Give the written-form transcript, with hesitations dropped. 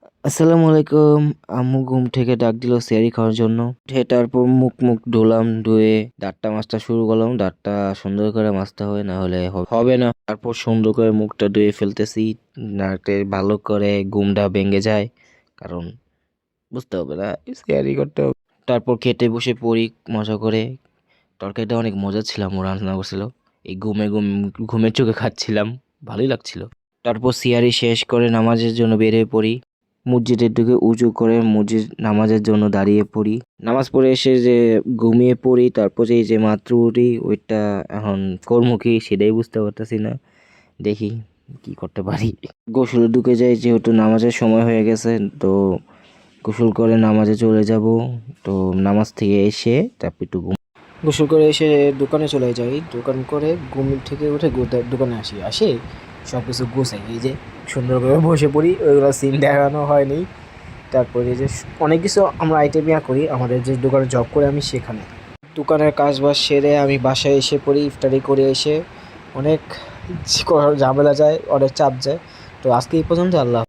আসসালামু আলাইকুম। আম্মু ঘুম থেকে ডাক দিল সিয়ারি খাওয়ার জন্য। উঠে তারপর মুখ মুখ ধুলাম, ধুয়ে দাঁতটা মাজতে শুরু করলাম। দাঁতটা সুন্দর করে মাজতে হয়, না হলে হবে না। তারপর সুন্দর করে মুখটা ধুয়ে ফেলতেছি, নাকে ভালো করে ঘুমটা ভেঙে যায়, কারণ বুঝতে হবে না, সিয়ারি করতে হবে। তারপর খেতে বসে পড়ি মজা করে। তরকারিটা অনেক মজা ছিল, আম্মু রান্না করছিল। এই ঘুমের চোখে খাচ্ছিলাম, ভালোই লাগছিল। তারপর সিয়ারি শেষ করে নামাজের জন্য বেরিয়ে পড়ি। মসজিদের দিকে উঁচু করে মসজিদ নামাজের জন্য দাঁড়িয়ে পড়ি। নামাজ পড়ে এসে যে ঘুমিয়ে পড়ি, তারপর এই যে মাত্র উঠি, ওইটা এখন কর্ম কি সেটাই বুঝতে পারতেছি না। দেখি কি করতে পারি। গোসলে ঢুকে যাই, যেহেতু নামাজের সময় হয়ে গেছে, তো গোসল করে নামাজে চলে যাব। তো নামাজ থেকে এসে তারপর একটু গোসল করে এসে দোকানে চলে যাই। দোকান করে ঘুম থেকে উঠে দোকানে আসি সব কিছু গোছাই। এই যে সুন্দর করে বসে পড়ি, ওইগুলো সিন দেখানো হয়নি। তারপরে এই যে অনেক কিছু আমরা আইটেম করি আমাদের যে দোকানে জব করে আমি সেখানে। দোকানের কাজ বাজ সেরে আমি বাসায় এসে পড়ি। ইফতারি করে এসে অনেক ঝামেলা যায়, অনেক চাপ যায়। তো আজকে এই পর্যন্ত, আল্লাহ।